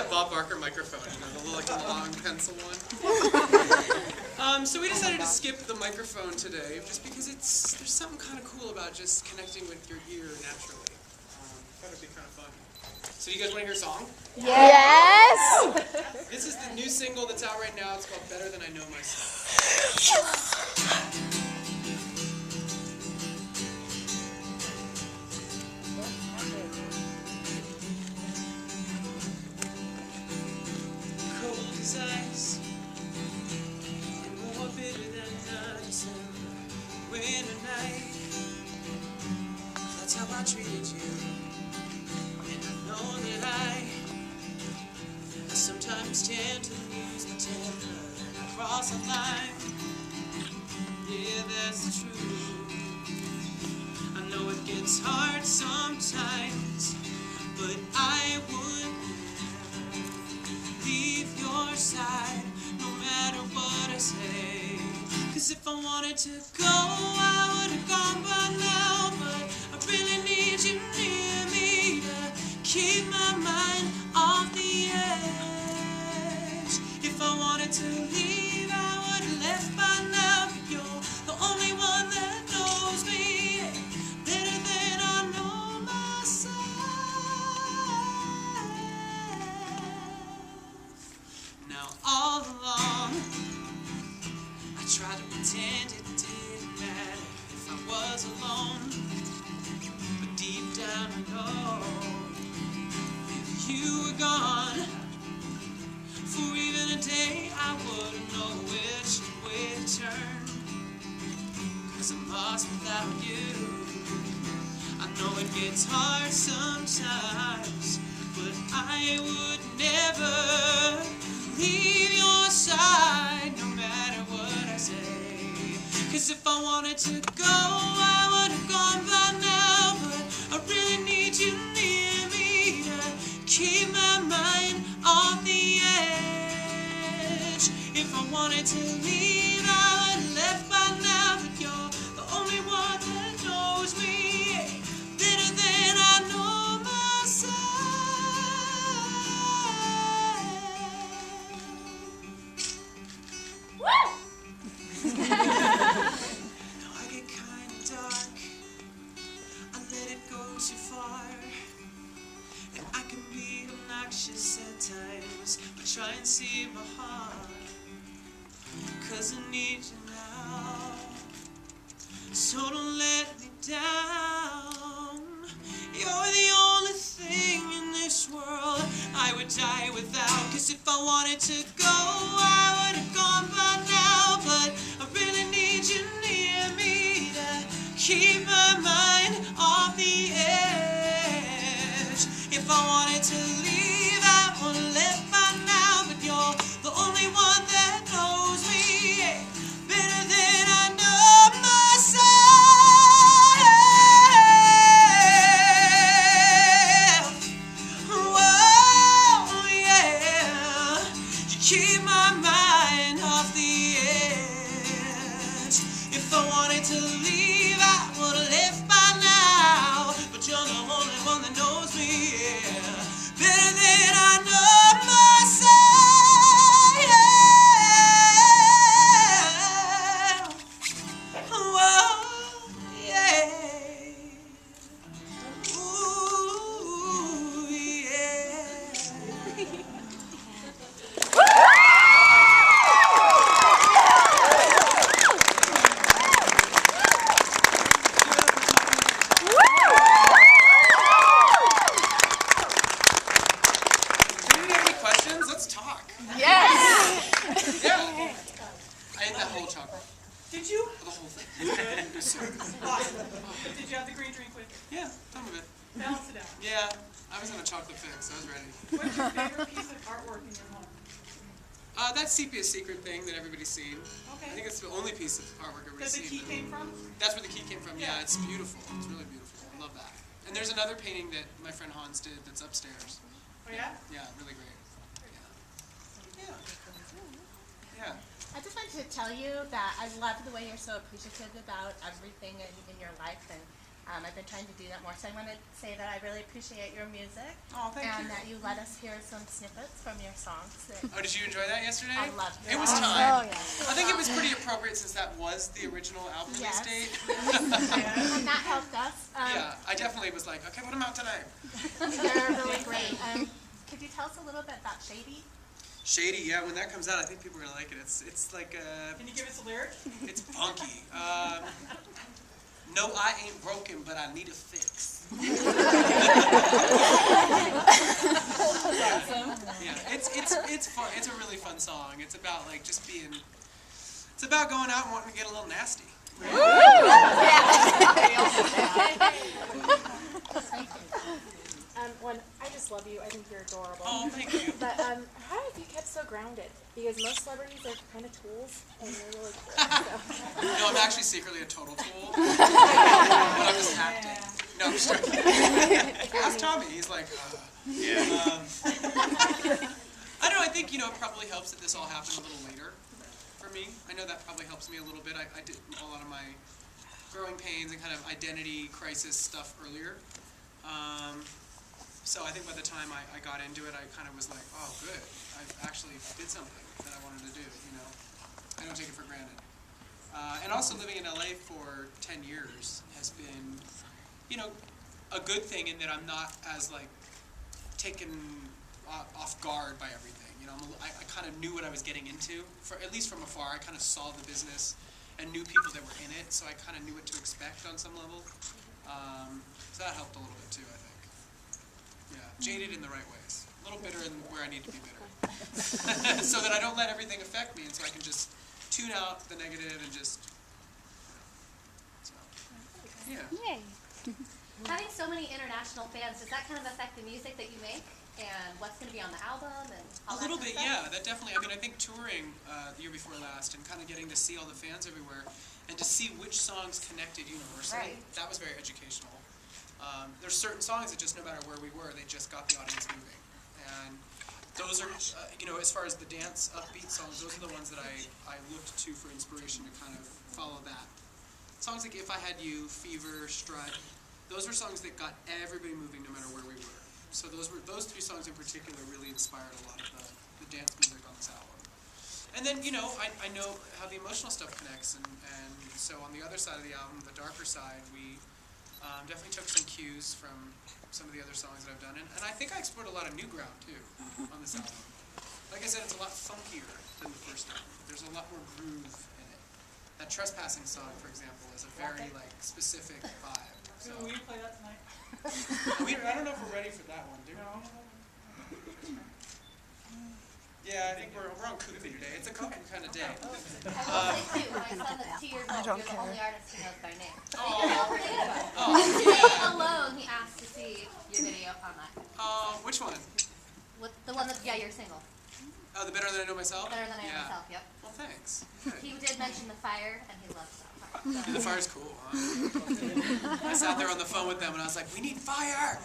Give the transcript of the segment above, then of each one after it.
that Bob Barker microphone, you know, the like long pencil one. So we decided to skip the microphone today, just because there's something kind of cool about just connecting with your ear naturally. Thought it'd be kind of fun. So do you guys want to hear a song? Yes! This is the new single that's out right now. It's called Better Than I Know Myself. Cold as ice and more bitter than a December winter night. That's how I treated you. And I know that I sometimes tend to lose my temper and I cross a line. Yeah, that's the truth. I know it gets hard sometimes, but I would never leave your side, no matter what I say. 'Cause if I wanted to go, I would have gone by now, but I really need you near me to keep my mind off the edge. If I wanted to leave, I would have left by now, but you're the only one that knows me better than I know myself. Now all along, I tried to pretend it didn't matter if I was alone, but deep down I know if you were gone for even a day, I wouldn't know which way to turn. 'Cause I'm lost without you. I know it gets hard sometimes, but I would never leave your side, no matter what I say. 'Cause if I wanted to go, I would have gone by now, but I really need you near me to keep my mind on the edge. If I wanted to leave, I would have left by now, but you're the only one that knows me better than I know myself. Now I get kind of dark, I let it go too far, and I can be obnoxious at times, but try and see my heart. 'Cause I need you now, so don't let me down. You're the only thing in this world I would die without. 'Cause if I wanted to go, I would have gone by now, but I really need you near me to keep my mind off the edge. If I wanted to leave, I would have left by now, but you're the only one that knows me better than I know myself. Whoa, yeah. You keep my mind off the edge. If I wanted to leave, I would have left by now, but you're the only one that knows me, yeah, better than I know myself. Whoa, yeah. Ooh, yeah. Do you have any questions? Let's talk. Yes! Yeah. I ate that whole chocolate. Did you? The whole thing. It was so good. Awesome. Did you have the green drink with you? Yeah, some of it. Balance it out. Yeah, I was on a chocolate fix. I was ready. What's your favorite piece of artwork in your home? That Sepia Secret thing that everybody's seen. I think Okay. it's the only piece of artwork everybody's That the seen. key came from? That's where the key came from. Yeah, it's beautiful. It's really beautiful. I love that. And there's another painting that my friend Hans did that's upstairs. Oh yeah? Yeah, really great. Yeah. Yeah. I just wanted to tell you that I love the way you're so appreciative about everything in your life, and I've been trying to do that more, so I want to say that I really appreciate your music. Oh, thank and you. that you let us hear some snippets from your songs. Oh, did you enjoy that yesterday? I loved it. It was Awesome. time. Oh, yeah. I think it was pretty appropriate since that was the original album release Yes. date. And that helped us. Yeah, I definitely was like, okay, put them out tonight. They're really great. Could you tell us a little bit about Shady? Shady, yeah, when that comes out, I think people are gonna like it. It's like Can you give us a lyric? it's funky. No, I ain't broken, but I need a fix. Yeah, it's fun. It's a really fun song. It's about like just being. It's about going out and wanting to get a little nasty. One, I just love you. I think you're adorable. Oh, thank you. But how have you kept so grounded? Because most celebrities are kind of tools, and you're really cool. So. No, I'm actually secretly a total tool. But I'm just acting. No, I'm just joking. Ask Tommy. He's like, I don't know. I think it probably helps that this all happened a little later for me. I know that probably helps me a little bit. I did a lot of my growing pains and kind of identity crisis stuff earlier. So I think by the time I got into it, I kind of was like, oh, good. I actually did something that I wanted to do, I don't take it for granted. And also living in LA for 10 years has been, a good thing in that I'm not as, taken off guard by everything. I kind of knew what I was getting into, at least from afar. I kind of saw the business and knew people that were in it, so I kind of knew what to expect on some level. So that helped a little bit too, I think. Yeah, jaded in the right ways. A little bitter in where I need to be bitter. So that I don't let everything affect me, and so I can just tune out the negative and just, yeah. Yay. Having so many international fans, does that kind of affect the music that you make and what's going to be on the album and all A little that bit, kind of stuff? yeah, that definitely, I think touring the year before last and kind of getting to see all the fans everywhere and to see which songs connected universally, Right. that was very educational. There's certain songs that just no matter where we were, they just got the audience moving. And those are, as far as the dance upbeat songs, those are the ones that I looked to for inspiration to kind of follow that. Songs like If I Had You, Fever, Strut, those were songs that got everybody moving no matter where we were. So those three songs in particular really inspired a lot of the dance music on this album. And then, I know how the emotional stuff connects, and so on the other side of the album, the darker side, we definitely took some cues from some of the other songs that I've done, and I think I explored a lot of new ground, too, on this album. Like I said, it's a lot funkier than the first album. There's a lot more groove in it. That Trespassing song, for example, is a very, specific vibe. So, Will you play that tonight? I don't know if we're ready for that one, do we? No. Yeah, I think we're on Cuckoo today. It's a Cuckoo kind of day. I will say too, my son that's 2 years old, you're the only artist he knows by name. So Oh. you don't forget about it. Oh, Today yeah. alone, he asked to see your video on that. Which one? The one that's, your single. Oh, the Better Than I Know Myself? Better Than I Know Yeah. Myself, yep. Well, thanks. Good. He did mention the fire, and he loves that part. Yeah, the fire's cool, huh? I sat there on the phone with them and I was like, we need fire!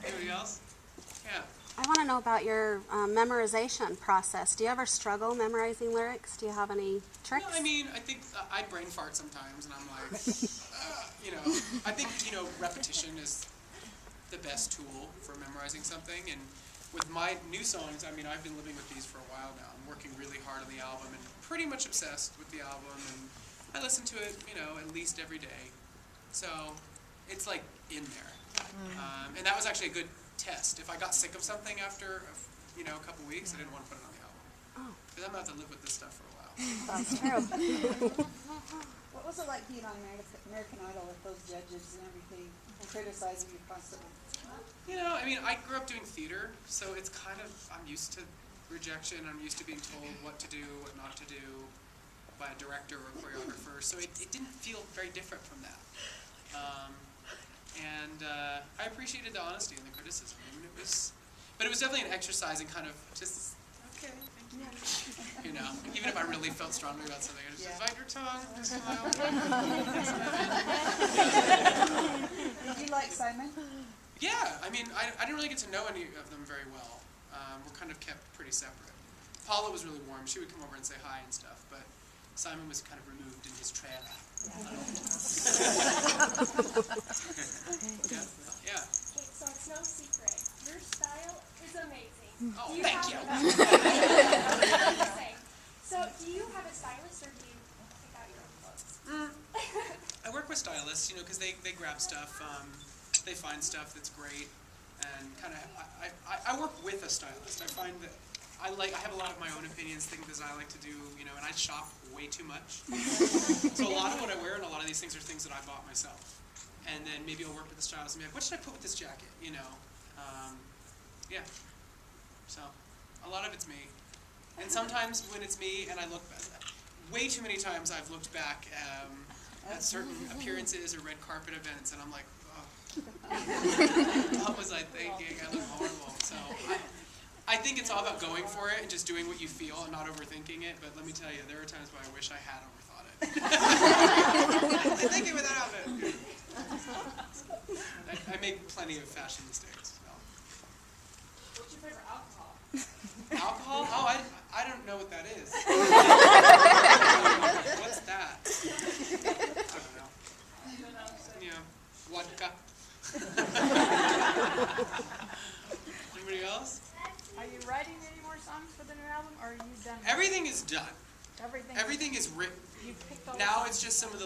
Anybody else? Yeah. I want to know about your memorization process. Do you ever struggle memorizing lyrics? Do you have any tricks? No, I think I brain fart sometimes and I'm like, I think, repetition is the best tool for memorizing something. And with my new songs, I've been living with these for a while now. I'm working really hard on the album and pretty much obsessed with the album. And I listen to it, at least every day. So it's like in there. And that was actually a good test. If I got sick of something after, a couple weeks, I didn't want to put it on the album. Because I'm going to have to live with this stuff for a while. That's true. What was it like being on American Idol with those judges and everything, and criticizing you constantly? I grew up doing theater, so it's kind of, I'm used to rejection, I'm used to being told what to do, what not to do by a director or a choreographer, so it didn't feel very different from that. I appreciated the honesty and the criticism. But it was definitely an exercise in kind of just, okay, thank you. Even if I really felt strongly about something, I just bite your tongue, smile. Did you like Simon? Yeah, I didn't really get to know any of them very well. We're kind of kept pretty separate. Paula was really warm. She would come over and say hi and stuff, but Simon was kind of removed in his trailer. Yeah. Okay, so it's no secret. Your style is amazing. Oh, Do you thank have you. Okay. So do you have a stylist or do you pick out your own clothes? I work with stylists, you know, because they grab stuff, they find stuff that's great, and kind of, I work with a stylist. I find that I have a lot of my own opinions, things I like to do, you know, and I shop way too much. So a lot of what I wear and a lot of these things are things that I bought myself. And then maybe I'll work with the stylist and be like, what should I put with this jacket, you know? Yeah. So a lot of it's me. And sometimes when it's me and I look back, way too many times I've looked back at certain appearances or red carpet events and I'm like, oh, what was I thinking? I look horrible. So I think it's all about going for it and just doing what you feel and not overthinking it. But let me tell you, there are times where I wish I had overthought it. I think it with that outfit. I make plenty of fashion mistakes. So. What's your favorite alcohol? Alcohol? Oh, I don't know what that is. What's that? I don't know. Yeah, vodka. Anybody else? Are you writing any more songs for the new album, or are you done? Everything is done. Everything. Everything is written. You picked all Now it's just some of the